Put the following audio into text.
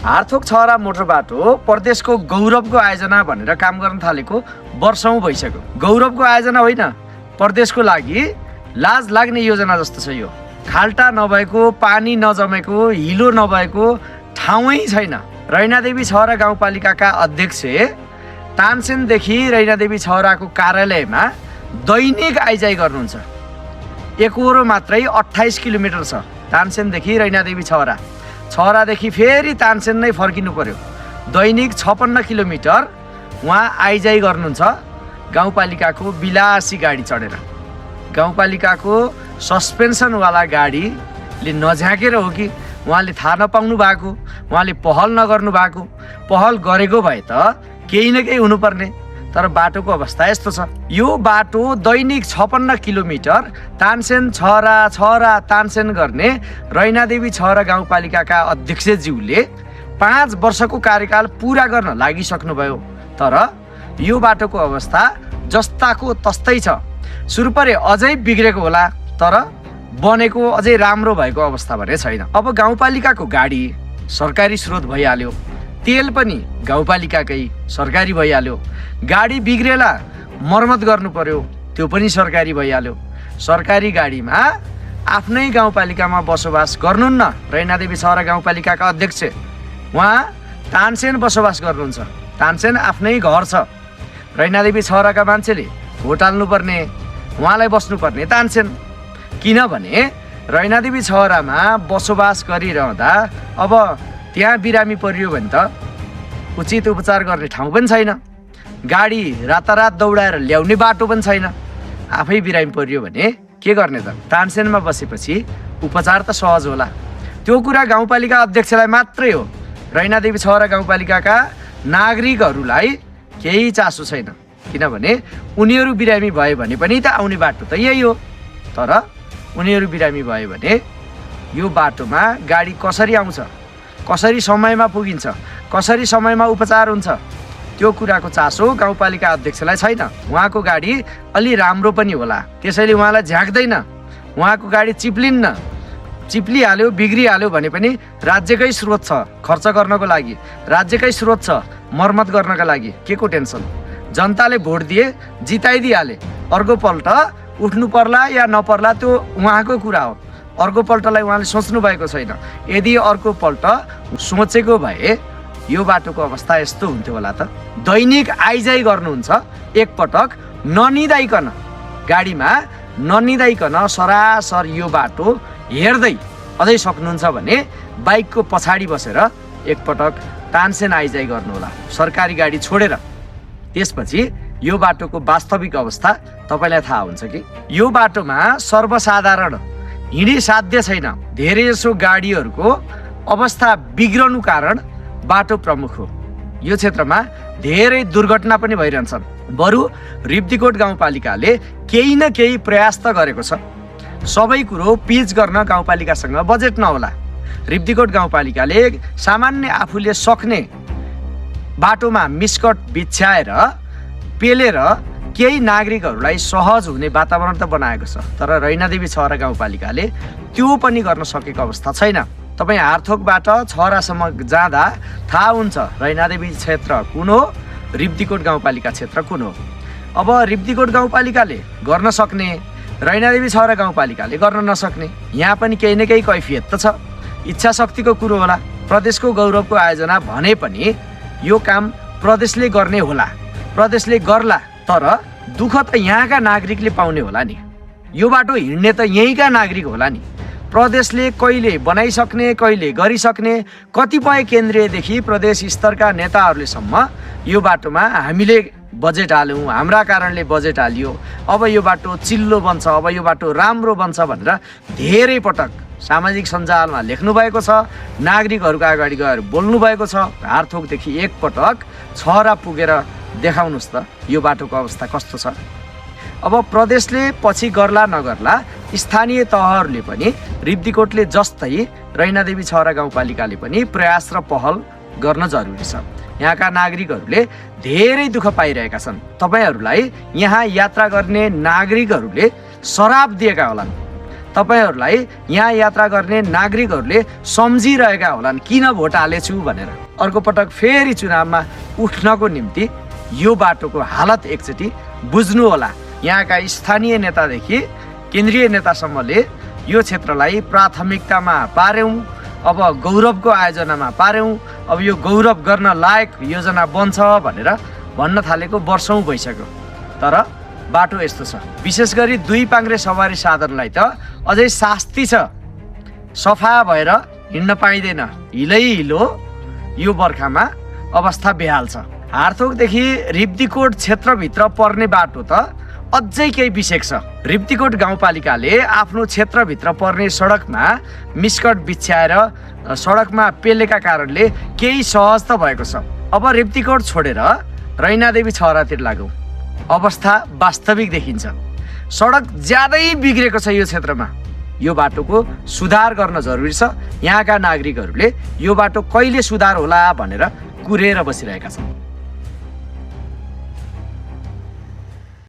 हारथोक छहरा मोटर बाटो प्रदेशको गौरवको आयोजना भनेर काम गर्न थालेको वर्षौं भइसक्यो। गौरवको आयोजना होइन, प्रदेशको लागि लाज लाग्ने योजना जस्तो छ यो। खाल्टा नभएको, पानी नजमेको, हिलो नभएको ठाउँै छैन। रैनादेवी छहरा गाउँपालिकाका अध्यक्ष तानसेनदेखि रैनादेवी छहराको कार्यालयमा दैनिक आइजाइ गर्नुहुन्छ। एकहोरो मात्रै 28 किलोमिटर छ तानसेनदेखि रैनादेवी छहरा। छहरादेखि फेरि तानसेन नै फर्किनु पर्यो। दैनिक 56 किलोमिटर उहाँ आइजाइ गर्नुहुन्छ गाउँपालिकाको विलासी गाडी चढेर। गाउँपालिकाको सस्पेन्सनवाला गाडीले नझ्याकेर हो कि उहाँले थाहा नपाउनु भएको, उहाँले पहल नगर्नु भएको। पहल गरेको भए त केही न केही हुनुपर्ने, तर बाटोको अवस्था यस्तो छ। यो बाटो दैनिक 56 किलोमिटर तानसेन छहरा छहरा तानसेन गर्ने रैनादेवी छहरा गाउँपालिकाका अध्यक्षज्यूले 5 वर्षको कार्यकाल पुरा गर्न लागिसक्नुभयो, तर यो बाटोको अवस्था जस्ताको तस्तै छ। सुरुपरे अझै बिग्रेको होला, तर बनेको अझै राम्रो भएको अवस्था भने छैन। अब गाउँपालिकाको गाडी सरकारी स्रोत भइहाल्यो, तेल पनि गाउँपालिकाकै सरकारी भइहाल्यो। गाडी बिग्रेला मर्मत गर्नु पर्यो, त्यो पनि सरकारी भइहाल्यो। सरकारी गाडीमा आफ्नै गाउँपालिकामा बसोबास गर्नुहुन्न रैनादेवी छहरा गाउँपालिकाका अध्यक्ष। उहाँ तानसेन बसोबास गर्नुहुन्छ, तानसेन आफ्नै घर छ। रैनादेवी छहराका मान्छेले भोट हाल्नुपर्ने, उहाँलाई बस्नुपर्ने तानसेन। किनभने रैनादेवी छहरामा बसोबास गरिरहँदा अब त्यहाँ बिरामी परियो भने त उचित उपचार गर्ने ठाउँ पनि छैन, गाडी रातारात दौडाएर ल्याउने बाटो पनि छैन। आफै बिरामी परियो भने के गर्ने त? तानसेनमा बसेपछि उपचार त सहज होला। त्यो कुरा गाउँपालिका अध्यक्षलाई मात्रै हो, रैनादेवी छहरा गाउँपालिकाका नागरिकहरूलाई केही चासो छैन। किनभने उनीहरू बिरामी भयो भने पनि त आउने बाटो त यही हो, तर उनीहरू बिरामी भयो भने यो बाटोमा गाडी कसरी आउँछ, कसरी समयमा पुगिन्छ, कसरी समयमा उपचार हुन्छ, त्यो कुराको चासो गाउँपालिका अध्यक्षलाई छैन। उहाँको गाडी अलि राम्रो पनि होला, त्यसैले उहाँलाई झ्याक्दैन। उहाँको गाडी चिप्लिहाल्यो, बिग्रिहाल्यो भने पनि राज्यकै स्रोत छ खर्च गर्नको लागि, राज्यकै स्रोत छ मर्मत गर्नका लागि। के को टेन्सन? जनताले भोट दिए, जिताइदिइहाले, अर्को पल्ट उठ्नु पर्ला या नपर्ला त्यो उहाँको कुरा हो। अर्को पल्टलाई उहाँले सोच्नु भएको छैन। यदि अर्को पल्ट सोचेको भए यो बाटोको अवस्था यस्तो हुन्थ्यो होला त? दैनिक आइजाइ गर्नुहुन्छ, एकपटक ननिदाइकन, गाडीमा ननिदाइकन सरासर यो बाटो हेर्दै अझै सक्नुहुन्छ भने बाइकको पछाडि बसेर एकपटक तानसेन आइजाइ गर्नुहोला सरकारी गाडी छोडेर। त्यसपछि यो बाटोको वास्तविक अवस्था तपाईँलाई थाहा हुन्छ कि यो बाटोमा सर्वसाधारण हिँडिसाध्य छैन। धेरै जसो गाडीहरूको अवस्था बिग्रनु कारण बाटो प्रमुख हो। यो क्षेत्रमा धेरै दुर्घटना पनि भइरहन्छन्। बरु रिब्दीकोट गाउँपालिकाले केही न केही प्रयास त गरेको छ। सबै कुरो पिच गर्न गाउँपालिकासँग बजेट नहोला। रिब्दीकोट गाउँपालिकाले सामान्य आफूले सक्ने बाटोमा मिस्कट बिछ्याएर पेलेर केही नागरिकहरूलाई सहज हुने वातावरण त बनाएको छ, तर रैनादेवी छहरा गाउँपालिकाले त्यो पनि गर्न सकेको अवस्था छैन। तपाईँ हारथोकबाट छहरासम्म जाँदा थाहा हुन्छ रैनादेवी क्षेत्र कुन हो, रिब्दीकोट गाउँपालिका क्षेत्र कुन हो। अब रिब्दीकोट गाउँपालिकाले गर्न सक्ने, रैनादेवी छहरा गाउँपालिकाले गर्न नसक्ने, यहाँ पनि केही न केही कैफियत त छ। इच्छा शक्तिको कुरो होला। प्रदेशको गौरवको आयोजना भने पनि यो काम प्रदेशले गर्ने होला, प्रदेशले गर्ला, तर दुःख त यहाँका नागरिकले पाउने होला नि। यो बाटो हिँड्ने त यहीँका नागरिक होला नि। प्रदेशले कहिले बनाइसक्ने, कहिले गरिसक्ने, कतिपय केन्द्रीयदेखि प्रदेश स्तरका नेताहरूलेसम्म यो बाटोमा हामीले बजेट हाल्यौँ, हाम्रा कारणले बजेट हालियो, अब यो बाटो चिल्लो बन्छ, अब यो बाटो राम्रो बन्छ भनेर धेरै पटक सामाजिक सञ्जालमा लेख्नु भएको छ, नागरिकहरूको अगाडि गएर बोल्नु भएको छ। हारथोकदेखि एकपटक छहरा पुगेर देखाउनुहोस् त यो बाटोको अवस्था कस्तो छ। अब प्रदेशले पछि गर्ला नगर्ला, स्थानीय तहहरूले पनि रिब्दीकोटले जस्तै रैनादेवी छहरा गाउँपालिकाले पनि प्रयास र पहल गर्न जरुरी छ। यहाँका नागरिकहरूले धेरै दुःख पाइरहेका छन्। तपाईहरूलाई यहाँ यात्रा गर्ने नागरिकहरूले श्राप दिएका होलान्। तपाईँहरूलाई यहाँ यात्रा गर्ने नागरिकहरूले सम्झिरहेका होलान् किन भोट हालेछु भनेर। अर्को पटक फेरि चुनावमा उठ्नको निम्ति यो बाटोको हालत एकचोटि बुझ्नु होला। यहाँका स्थानीय नेतादेखि केन्द्रीय नेतासम्मले यो क्षेत्रलाई प्राथमिकतामा पार्यौँ, अब गौरवको आयोजनामा पार्यौँ, अब यो गौरव गर्न लायक योजना बन्छ भनेर भन्न थालेको वर्षौँ भइसक्यो। तर बाटो यस्तो छ। विशेष गरी 2 पाङ्ग्रे सवारी साधनलाई त अझै शास्ति छ, सफा भएर हिँड्न पाइँदैन। हिलो यो बर्खामा अवस्था बेहाल छ। हारथोकदेखि रिब्दीकोट क्षेत्रभित्र पर्ने बाटो त अझै केही विशेष छ। रिब्दीकोट गाउँपालिकाले आफ्नो क्षेत्रभित्र पर्ने सडकमा मिस्कट बिछ्याएर सडकमा पेलेका कारणले केही सहज त भएको छ। अब रिब्दीकोट छोडेर रैनादेवी छहरातिर लागौँ, अवस्था वास्तविक देखिन्छ। सडक ज्यादै बिग्रेको छ यो क्षेत्रमा। यो बाटोको सुधार गर्न जरुरी छ। यहाँका नागरिकहरूले यो बाटो कहिले सुधार होला भनेर कुरेर बसिरहेका छन्।